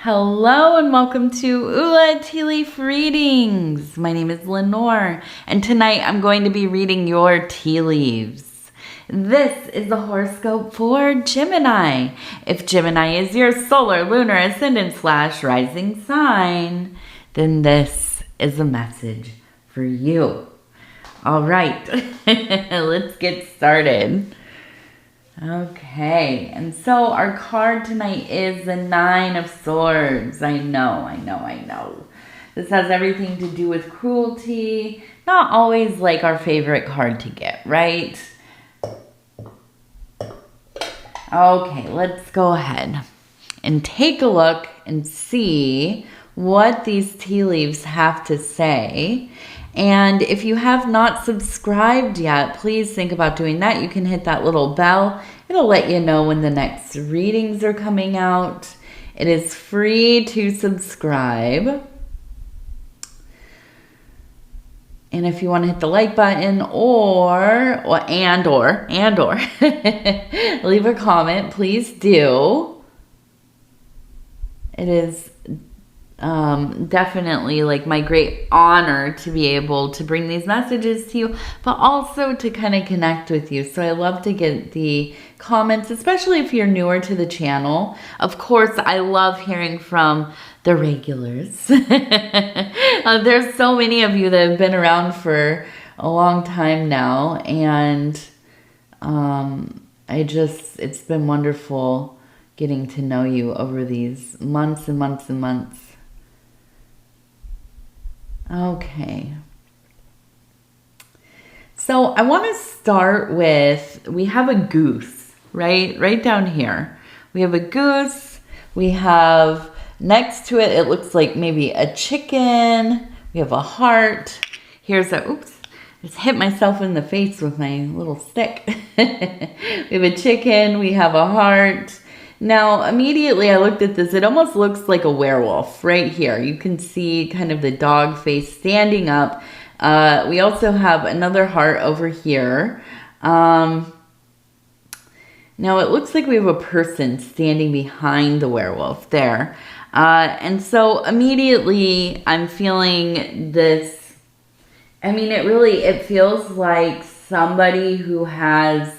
Hello and welcome to Ula Tea Leaf Readings. My name is Lenor and tonight I'm going to be reading your tea leaves. This is the horoscope for Gemini. If Gemini is your solar, lunar, ascendant / rising sign, then this is a message for you. All right, let's get started. Okay, and so our card tonight is the 9 of Swords. I know. This has everything to do with cruelty. Not always like our favorite card to get, right? Okay, let's go ahead and take a look and see what these tea leaves have to say. And if you have not subscribed yet, please think about doing that. You can hit that little bell. It'll let you know when the next readings are coming out. It is free to subscribe. And if you want to hit the like button or leave a comment, please do. It is definitely like my great honor to be able to bring these messages to you, but also to kind of connect with you. So I love to get the comments, especially if you're newer to the channel. Of course, I love hearing from the regulars. There's so many of you that have been around for a long time now, and it's been wonderful getting to know you over these months and months and months. Okay. So I want to start with, we have a goose, right? Right down here. We have a goose. We have next to it, it looks like maybe a chicken. We have a heart. Here's a, oops, I just hit myself in the face with my little stick. We have a chicken. We have a heart. Now, immediately I looked at this, it almost looks like a werewolf right here. You can see kind of the dog face standing up. We also have another heart over here. Now, it looks like we have a person standing behind the werewolf there. And so immediately I'm feeling this, I mean, it feels like somebody who has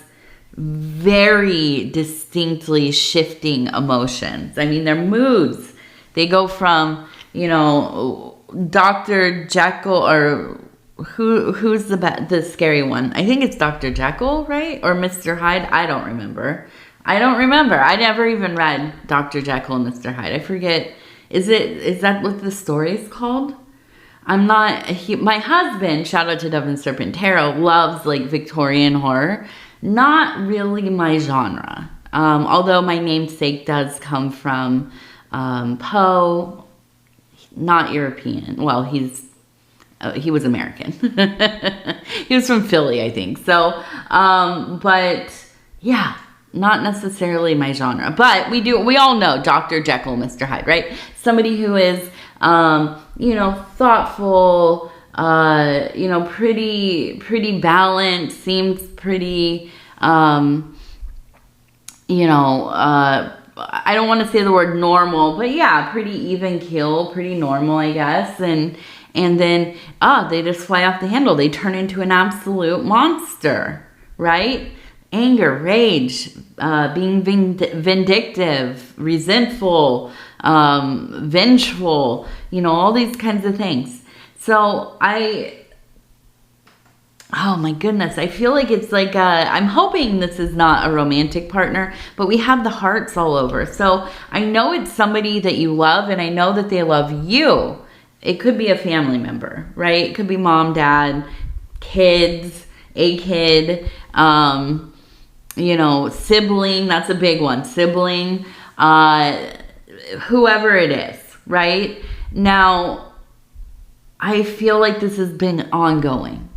very distinctly shifting emotions. I mean, their moods, they go from, Dr. Jekyll, or who's the scary one? I think it's Dr. Jekyll, right? Or Mr. Hyde? I don't remember. I never even read Dr. Jekyll and Mr. Hyde. I forget. Is that what the story is called? My husband, shout out to Dove and Serpent Tarot, loves like Victorian horror. Not really my genre, although my namesake does come from Poe, not European. Well, he was American. He was from Philly, I think. So, but yeah, not necessarily my genre. But we all know Dr. Jekyll, Mr. Hyde, right? Somebody who is, thoughtful, pretty balanced, seems pretty, I don't want to say the word normal, but yeah, pretty even keel, pretty normal, I guess. And then, they just fly off the handle. They turn into an absolute monster, right? Anger, rage, being vindictive, resentful, vengeful, all these kinds of things. So oh my goodness, I feel like it's like I'm hoping this is not a romantic partner, but we have the hearts all over. So I know it's somebody that you love, and I know that they love you. It could be a family member, right? It could be mom, dad, kids, a kid, sibling. That's a big one. Sibling, whoever it is, right? Now, I feel like this has been ongoing.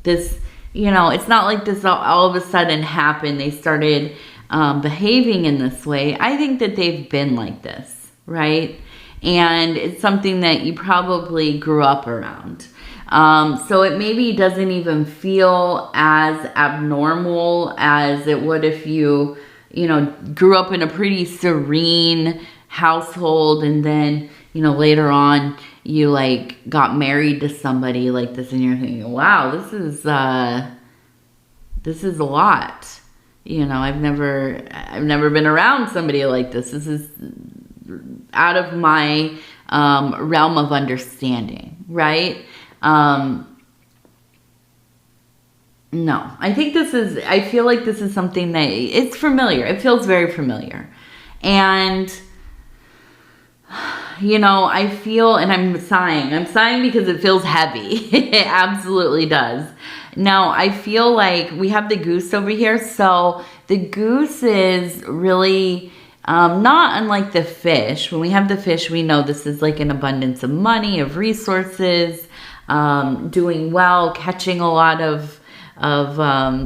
This, it's not like this all of a sudden happened. They started behaving in this way. I think that they've been like this, right? And it's something that you probably grew up around. So it maybe doesn't even feel as abnormal as it would if you grew up in a pretty serene household, and then, you know, later on you like got married to somebody like this, and you're thinking, wow, this is a lot. You know, I've never been around somebody like this. This is out of my realm of understanding, right? No, I feel like this is something that it's familiar. It feels very familiar. And, you know, I feel, and I'm sighing because it feels heavy. It absolutely does. Now, I feel like we have the goose over here. So the goose is really not unlike the fish. When we have the fish, we know this is like an abundance of money, of resources, doing well, catching a lot of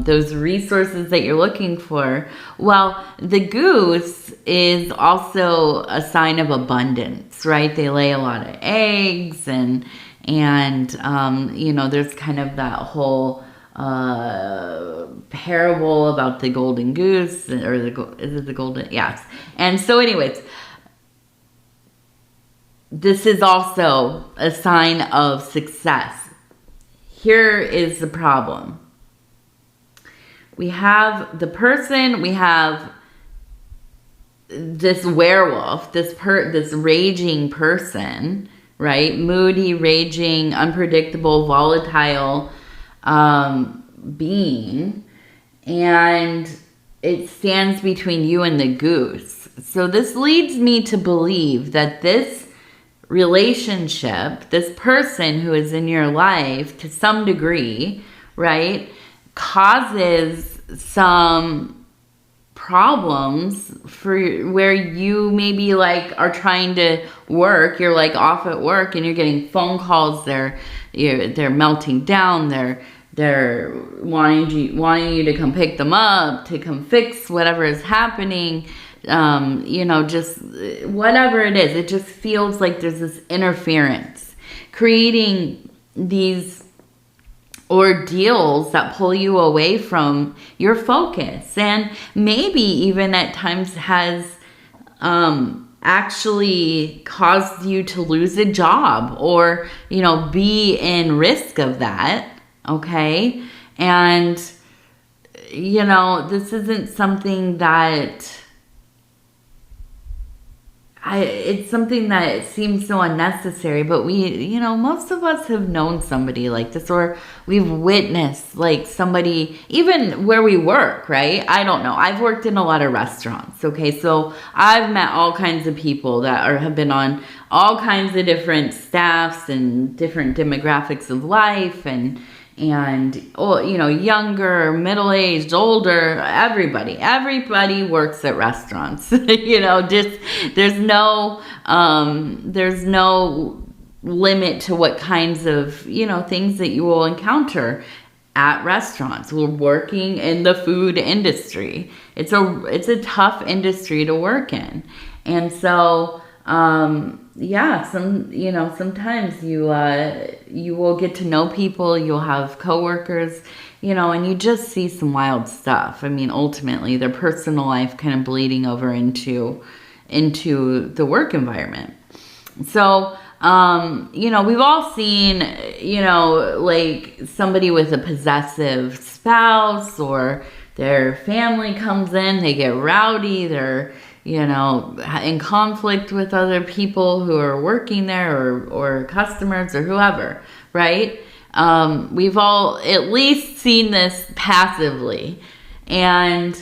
those resources that you're looking for. Well, the goose is also a sign of abundance, right? They lay a lot of eggs, and you know, there's kind of that whole parable about the golden goose, or is it the golden? Yes. And so anyways, this is also a sign of success. Here is the problem. We have the person, we have this werewolf, this raging person, right? Moody, raging, unpredictable, volatile being. And it stands between you and the goose. So this leads me to believe that this relationship, this person who is in your life to some degree, right, causes some problems for where you maybe like are trying to work. You're like off at work and you're getting phone calls. They're melting down. They're wanting you to come pick them up, to come fix whatever is happening. You know, just whatever it is. It just feels like there's this interference, creating these ordeals that pull you away from your focus, and maybe even at times has actually caused you to lose a job, or, you know, be in risk of that. Okay. And, you know, this isn't something that it's something that seems so unnecessary, but you know, most of us have known somebody like this, or we've witnessed like somebody, even where we work, right? I don't know. I've worked in a lot of restaurants. Okay. So I've met all kinds of people that have been on all kinds of different staffs and different demographics of life, and oh, you know, younger, middle-aged, older, everybody works at restaurants. You know, just there's no limit to what kinds of, you know, things that you will encounter at restaurants. We're working in the food industry. It's a tough industry to work in. And so yeah, sometimes you will get to know people, you'll have coworkers, you know, and you just see some wild stuff. I mean, ultimately their personal life kind of bleeding over into the work environment. So, you know, we've all seen, you know, like somebody with a possessive spouse, or their family comes in, they get rowdy, they're, you know, in conflict with other people who are working there, or customers, or whoever, right? We've all at least seen this passively. And,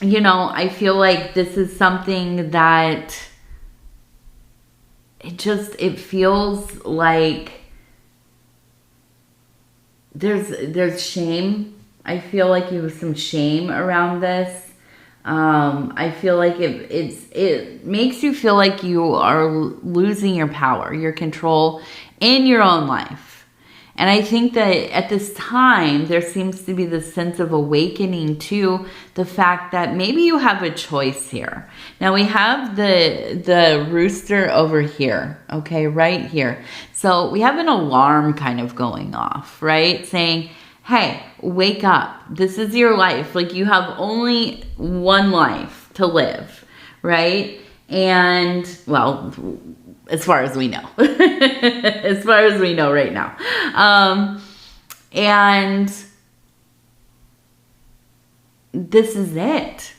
you know, I feel like this is something that it feels like there's shame. I feel like you have some shame around this. I feel like it makes you feel like you are losing your power, your control in your own life. And I think that at this time, there seems to be this sense of awakening to the fact that maybe you have a choice here. Now we have the rooster over here, okay, right here. So we have an alarm kind of going off, right? Saying, hey, wake up. This is your life. Like, you have only one life to live, right? And, well, as far as we know. As far as we know right now. And this is it.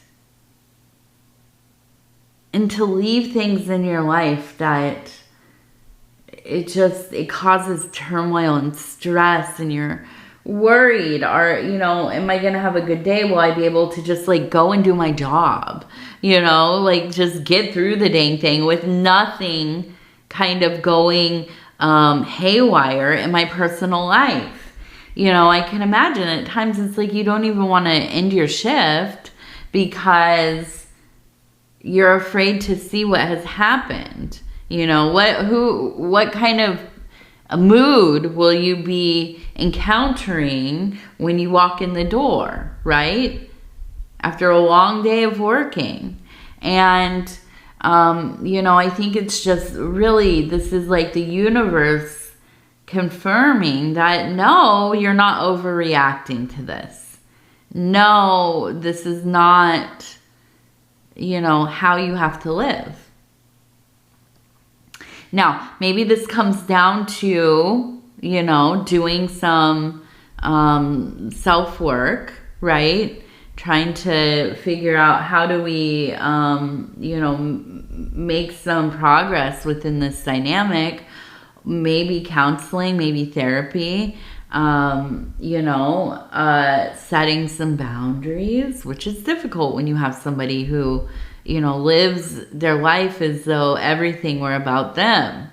And to leave things in your life that it causes turmoil and stress, and you're worried, am I gonna have a good day? Will I be able to just like go and do my job? Like just get through the dang thing with nothing kind of going haywire in my personal life. I can imagine at times it's like you don't even want to end your shift because you're afraid to see what has happened. What kind of a mood will you be encountering when you walk in the door, right? After a long day of working. And, I think it's just really, this is like the universe confirming that, no, you're not overreacting to this. No, this is not, how you have to live. Now, maybe this comes down to, doing some self-work, right? Trying to figure out how do we, make some progress within this dynamic. Maybe counseling, maybe therapy, setting some boundaries, which is difficult when you have somebody who lives their life as though everything were about them,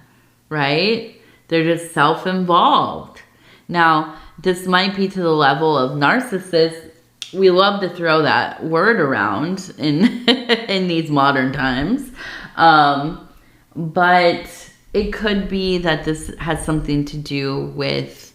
right? They're just self-involved. Now, this might be to the level of narcissists. We love to throw that word around in in these modern times. But it could be that this has something to do with,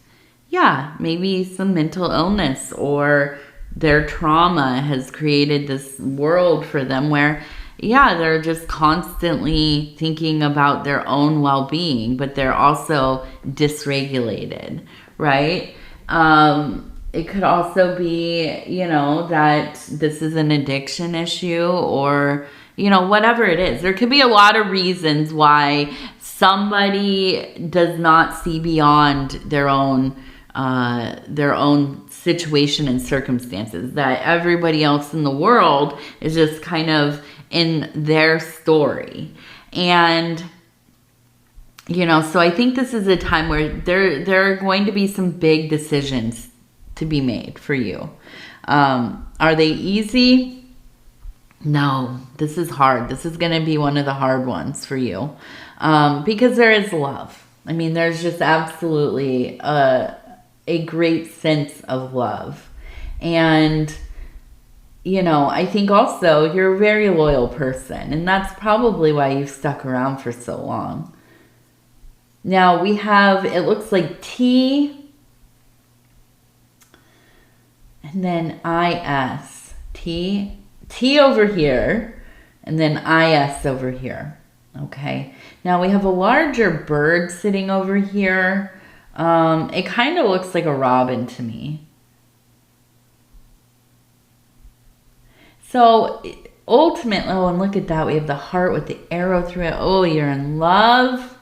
maybe some mental illness, or their trauma has created this world for them where, they're just constantly thinking about their own well-being, but they're also dysregulated, right? It could also be, that this is an addiction issue, or, whatever it is. There could be a lot of reasons why somebody does not see beyond their own situation and circumstances, that everybody else in the world is just kind of in their story. And so I think this is a time where there are going to be some big decisions to be made for you. Are they easy? No, this is hard. This is going to be one of the hard ones for you, because there is love. I mean, there's just absolutely a great sense of love. And, I think also you're a very loyal person, and that's probably why you've stuck around for so long. Now we have, it looks like T and then IS. T over here and then IS over here. Okay. Now we have a larger bird sitting over here. It kind of looks like a robin to me. So ultimately, and look at that. We have the heart with the arrow through it. Oh, you're in love.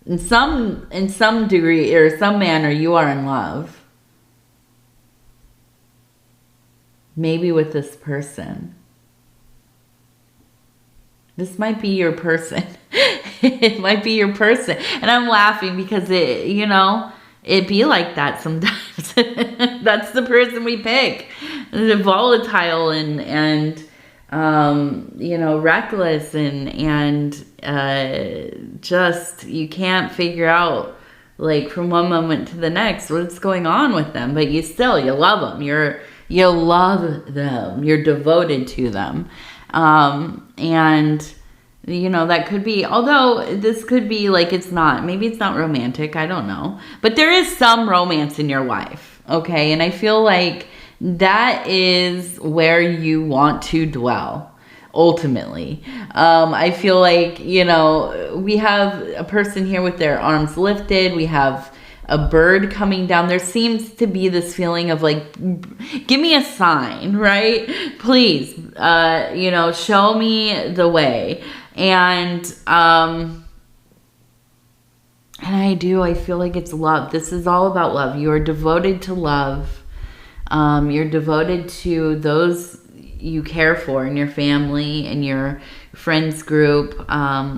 In some degree or some manner, you are in love. Maybe with this person. This might be your person. It might be your person. And I'm laughing because it be like that sometimes. That's the person we pick. The volatile and reckless and just you can't figure out, like, from one moment to the next what's going on with them, but you love them. You love them. You're devoted to them. And that could be, although this could be like, maybe it's not romantic. I don't know, but there is some romance in your life. Okay. And I feel like that is where you want to dwell ultimately. I feel like, we have a person here with their arms lifted. We have a bird coming down. There seems to be this feeling of like, give me a sign, right? Please, you know, show me the way. And I feel like it's love. This is all about love. You are devoted to love. You're devoted to those you care for in your family and your friends group,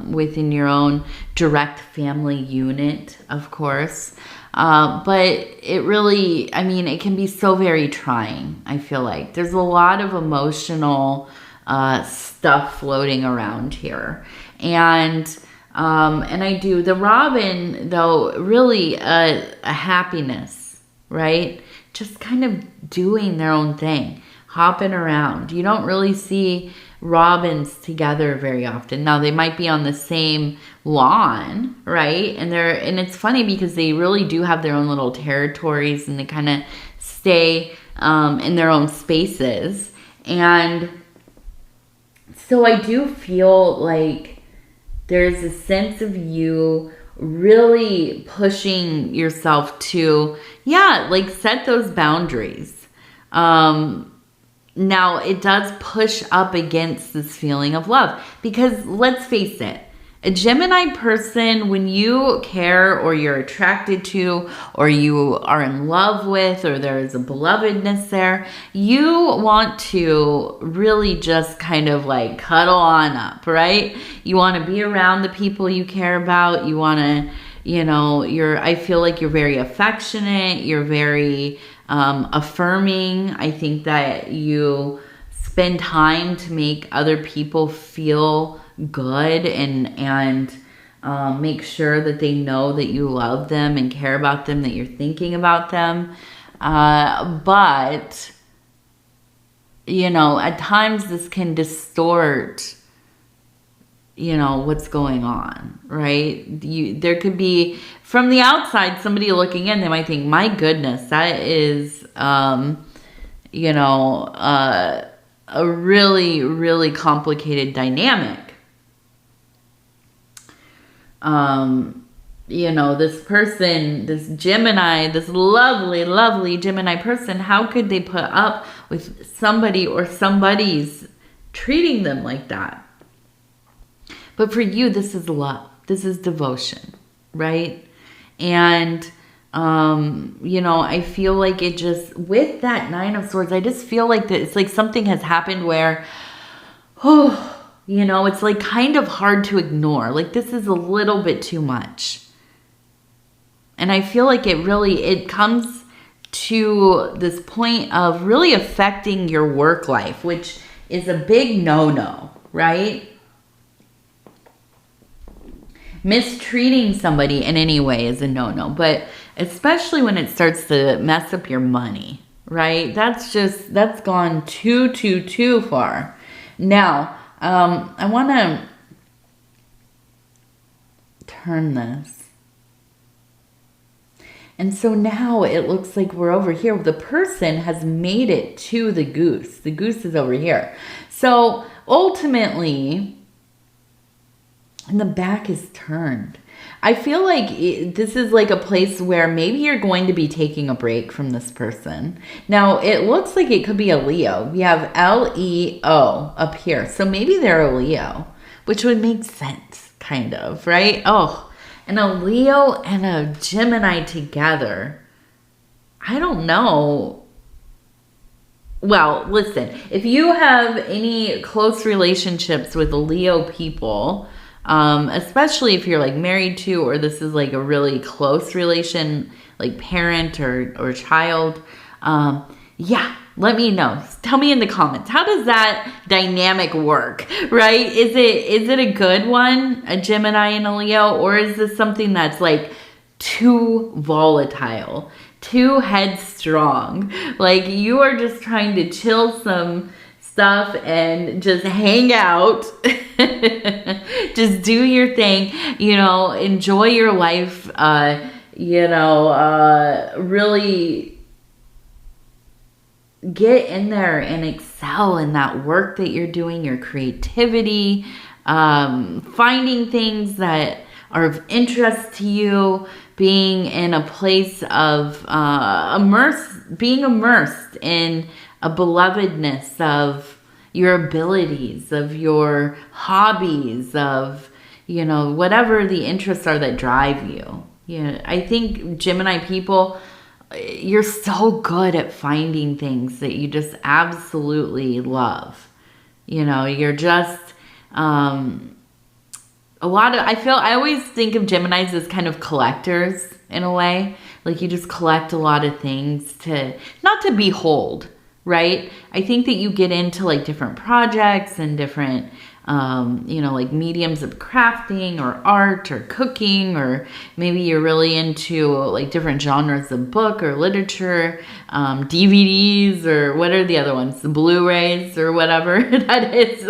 within your own direct family unit, of course. But it really, I mean, it can be so very trying, I feel like. There's a lot of emotional stuff floating around here. And I do, the robin, though, really a happiness, right? Just kind of doing their own thing, hopping around. You don't really see robins together very often. Now, they might be on the same lawn, right? And it's funny because they really do have their own little territories, and they kind of stay in their own spaces. And so I do feel like there's a sense of you really pushing yourself to, like, set those boundaries. Now, it does push up against this feeling of love, because let's face it, a Gemini person, when you care or you're attracted to or you are in love with, or there is a belovedness there, you want to really just kind of like cuddle on up, right? You want to be around the people you care about. You want to, you know, I feel like you're very affectionate. You're very affirming. I think that you spend time to make other people feel good and make sure that they know that you love them and care about them, that you're thinking about them. But, you know, at times this can distort, you know, what's going on, right? There could be, from the outside, somebody looking in, they might think, my goodness, that is, you know, a really, really complicated dynamic. You know, this person, this Gemini, this lovely, lovely Gemini person, how could they put up with somebody or somebody's treating them like that? But for you, this is love. This is devotion, right? And, you know, I feel like it just, with that Nine of Swords, I just feel like that it's like something has happened where, you know, it's like kind of hard to ignore. Like, this is a little bit too much. And I feel like it comes to this point of really affecting your work life, which is a big no-no, right? Mistreating somebody in any way is a no-no, but especially when it starts to mess up your money, right? That's gone too far. Now, I want to turn this. And so now it looks like we're over here. The person has made it to the goose. The goose is over here. So ultimately, and the back is turned. I feel like this is like a place where maybe you're going to be taking a break from this person. Now, it looks like it could be a Leo. We have Leo up here. So maybe they're a Leo, which would make sense, kind of, right? Oh, and a Leo and a Gemini together. I don't know. Well, listen, if you have any close relationships with Leo people, especially if you're like married to, or this is like a really close relation, like parent or child, let me know. Tell me in the comments, how does that dynamic work, right? Is it a good one, a Gemini and a Leo, or is this something that's like too volatile, too headstrong? Like, you are just trying to chill some stuff and just hang out, just do your thing, you know, enjoy your life, you know, really get in there and excel in that work that you're doing, your creativity, finding things that are of interest to you, being in a place of being immersed in a belovedness of your abilities, of your hobbies, of, you know, whatever the interests are that drive you. Yeah, I think Gemini people, you're so good at finding things that you just absolutely love. You know, you're just I always think of Geminis as kind of collectors in a way. Like you just collect a lot of things not to behold, right? I think that you get into like different projects and different, like mediums of crafting or art or cooking, or maybe you're really into like different genres of book or literature, DVDs, or what are the other ones? The Blu-rays or whatever that is.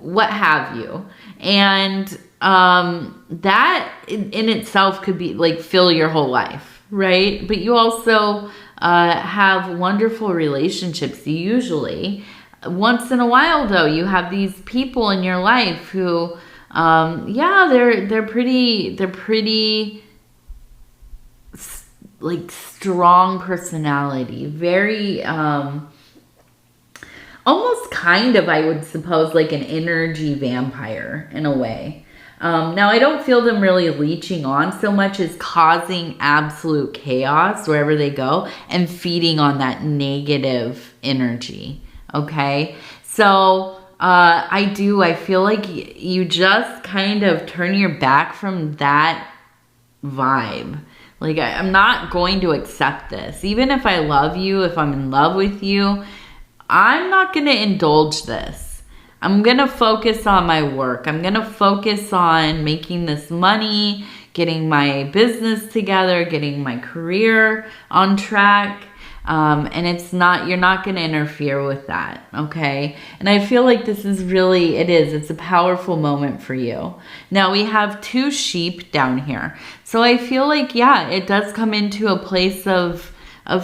What have you. And that in itself could be like fill your whole life, right? But you also have wonderful relationships usually. Once in a while, though, you have these people in your life who, they're pretty like strong personality, very almost kind of, I would suppose, like an energy vampire in a way. Now, I don't feel them really leeching on so much as causing absolute chaos wherever they go and feeding on that negative energy. Okay, so I feel like you just kind of turn your back from that vibe. Like, I'm not going to accept this. Even if I love you, if I'm in love with you, I'm not going to indulge this. I'm going to focus on my work. I'm going to focus on making this money, getting my business together, getting my career on track. And you're not going to interfere with that. Okay. And I feel like this is really, it's a powerful moment for you. Now we have 2 sheep down here. So I feel like, it does come into a place of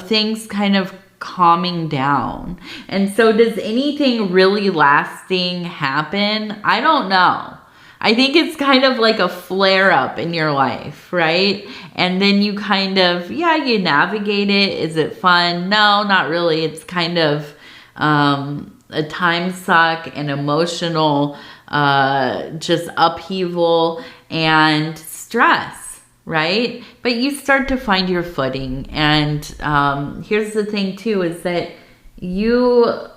things kind of calming down. And so does anything really lasting happen? I don't know. I think it's kind of like a flare up in your life, right? And then you kind of, you navigate it. Is it fun? No, not really. It's kind of a time suck, an emotional just upheaval and stress, right? But you start to find your footing. And here's the thing too, is that you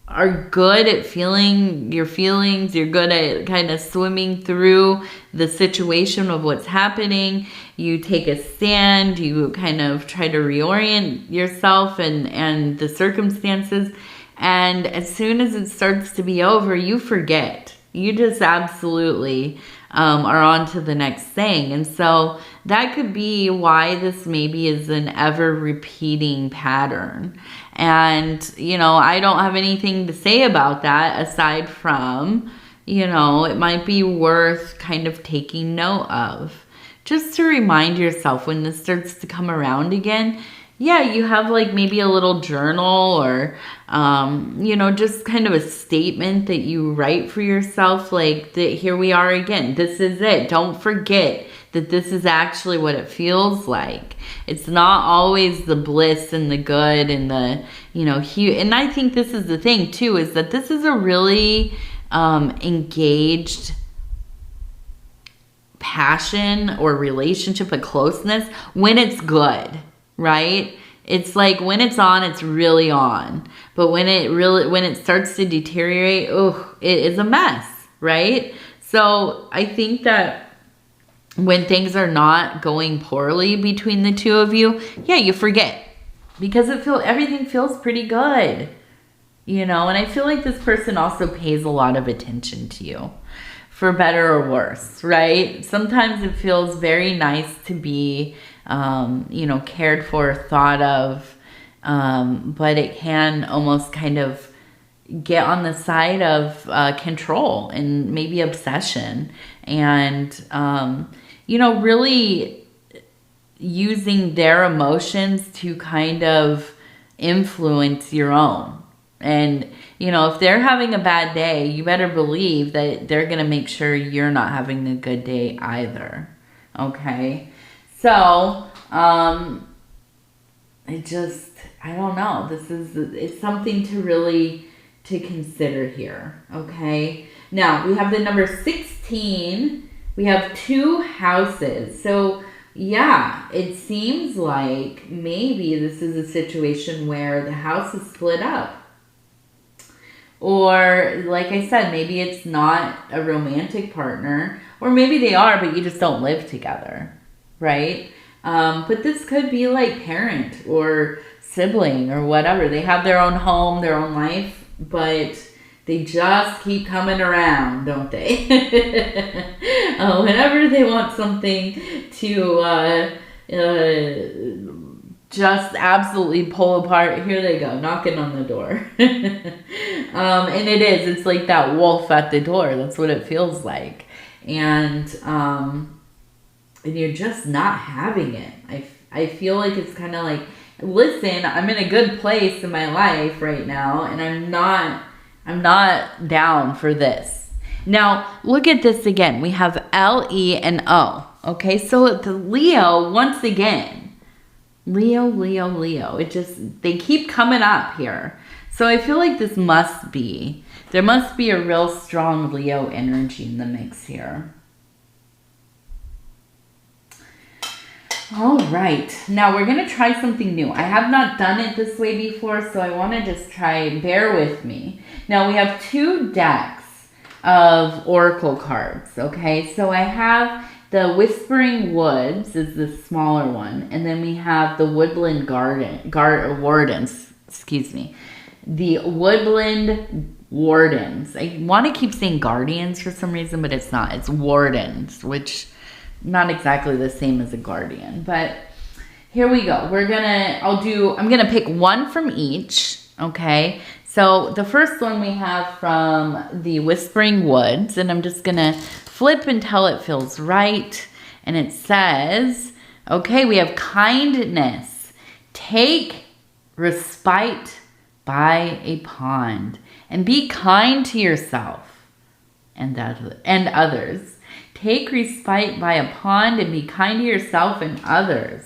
are good at feeling your feelings. You're good at kind of swimming through the situation of what's happening. You take a stand. You kind of try to reorient yourself and the circumstances. And as soon as it starts to be over, you forget. You just absolutely are on to the next thing. And so that could be why this maybe is an ever repeating pattern. And, I don't have anything to say about that aside from, it might be worth kind of taking note of. Just to remind yourself when this starts to come around again, you have like maybe a little journal or, just kind of a statement that you write for yourself. Like, that here we are again. This is it. Don't forget that this is actually what it feels like. It's not always the bliss and the good and the, and I think this is the thing too, is that this is a really engaged passion or relationship, a closeness when it's good, right? It's like when it's on, it's really on. But when it starts to deteriorate, it is a mess, right? So I think that when things are not going poorly between the two of you, you forget because everything feels pretty good, and I feel like this person also pays a lot of attention to you, for better or worse, right? Sometimes it feels very nice to be, cared for, thought of, but it can almost kind of get on the side of control and maybe obsession and, really using their emotions to kind of influence your own. And You know, if they're having a bad day, you better believe that they're going to make sure you're not having a good day either. Okay? So, I don't know. It's something to really to consider here. Okay? Now, we have the number 16. We have 2 houses. So, yeah, it seems like maybe this is a situation where the house is split up. Or, like I said, maybe it's not a romantic partner. Or maybe they are, but you just don't live together. Right? But this could be like parent or sibling or whatever. They have their own home, their own life, but they just keep coming around, don't they? Whenever they want something to just absolutely pull apart, here they go, knocking on the door. And it's like that wolf at the door. That's what it feels like. And you're just not having it. I feel like it's kind of like, listen, I'm in a good place in my life right now, and I'm not down for this. Now, look at this again. We have L, E, and O. Okay, so the Leo, once again, Leo. They keep coming up here. So I feel like there must be a real strong Leo energy in the mix here. All right, now we're going to try something new. I have not done it this way before, so I want to just try, bear with me. Now we have 2 decks of oracle cards, okay? So I have the Whispering Woods is the smaller one, and then we have the Woodland Wardens, excuse me. The Woodland Wardens. I want to keep saying Guardians for some reason, but it's not. It's Wardens, which... not exactly the same as a guardian, but here we go. I'm gonna pick one from each, okay? So the first one we have from the Whispering Woods, and I'm just gonna flip until it feels right. And it says, okay, we have kindness. Take respite by a pond and be kind to yourself and others. Take respite by a pond and be kind to yourself and others.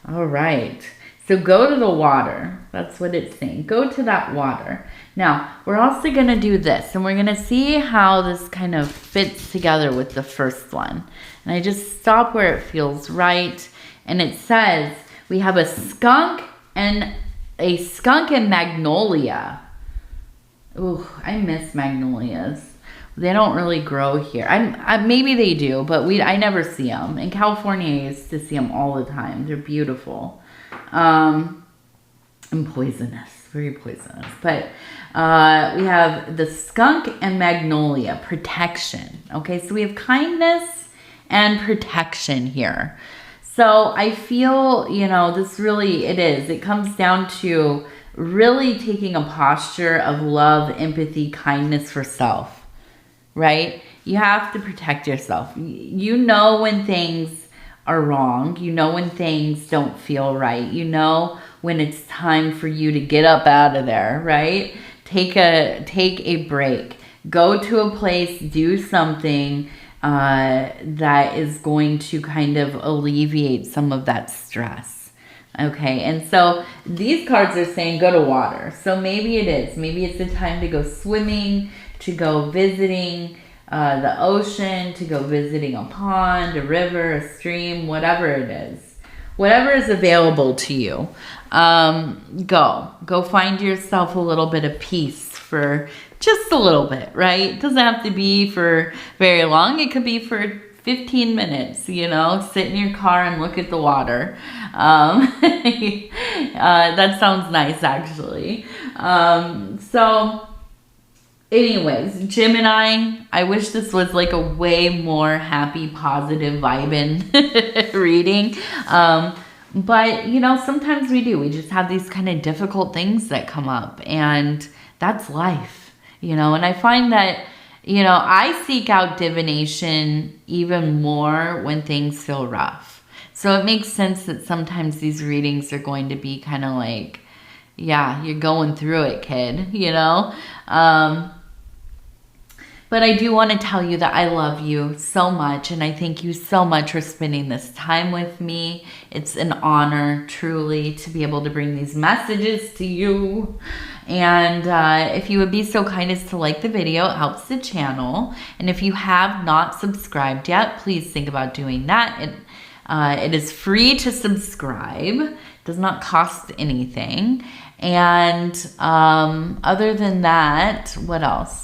All right. So go to the water. That's what it's saying. Go to that water. Now, we're also going to do this, and we're going to see how this kind of fits together with the first one. And I just stop where it feels right. And it says we have a skunk and magnolia. Ooh, I miss magnolias. They don't really grow here. Maybe they do, but I never see them. In California, I used to see them all the time. They're beautiful. And poisonous. Very poisonous. But we have the skunk and magnolia. Protection. Okay, so we have kindness and protection here. So I feel, this really, it comes down to really taking a posture of love, empathy, kindness for self. Right? You have to protect yourself. You know when things are wrong. You know when things don't feel right. You know when it's time for you to get up out of there, right? Take a break. Go to a place, do something that is going to kind of alleviate some of that stress. Okay, and so these cards are saying go to water. So maybe it is. Maybe it's the time to go swimming, to go visiting the ocean, to go visiting a pond, a river, a stream, whatever it is. Whatever is available to you. Go find yourself a little bit of peace for just a little bit, right? It doesn't have to be for very long. It could be for 15 minutes, sit in your car and look at the water. That sounds nice, actually. So anyways, Gemini, I wish this was like a way more happy, positive, vibing reading. But, sometimes we do. We just have these kind of difficult things that come up, and that's life, and I find that, I seek out divination even more when things feel rough. So it makes sense that sometimes these readings are going to be kind of like, yeah, you're going through it, kid, you know? But I do want to tell you that I love you so much, and I thank you so much for spending this time with me. It's an honor, truly, to be able to bring these messages to you. And if you would be so kind as to like the video, it helps the channel. And if you have not subscribed yet, please think about doing that. It is free to subscribe. It does not cost anything. And other than that, what else?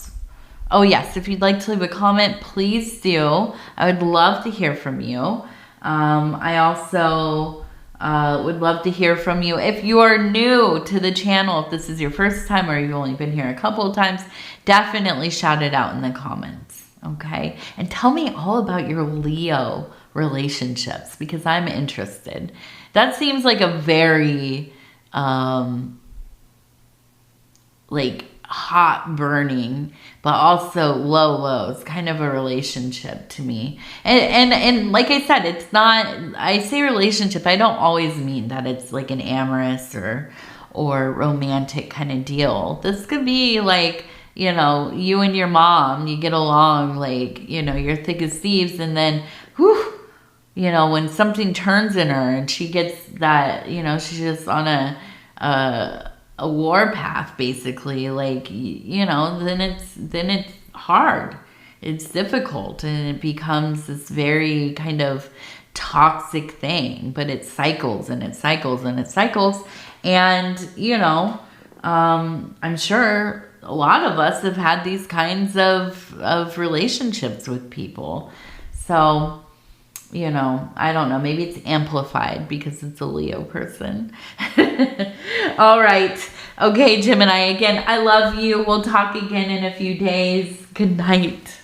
Oh, yes, if you'd like to leave a comment, please do. I would love to hear from you. I also would love to hear from you. If you are new to the channel, if this is your first time or you've only been here a couple of times, definitely shout it out in the comments, okay? And tell me all about your Leo relationships because I'm interested. That seems like a very, hot burning, but also low lows kind of a relationship to me. And like I said, it's not, I say relationship, I don't always mean that it's like an amorous or romantic kind of deal. This could be like, you know, you and your mom, you get along like, you know, you're thick as thieves, and then whew, you know, when something turns in her and she gets that, you know, she's just on a war path, basically, like, you know, then it's hard, it's difficult, and it becomes this very kind of toxic thing, but it cycles and it cycles and it cycles. And, you know, I'm sure a lot of us have had these kinds of relationships with people. So, you know, I don't know, maybe it's amplified because it's a Leo person. All right. Okay, Gemini, again, I love you. We'll talk again in a few days. Good night.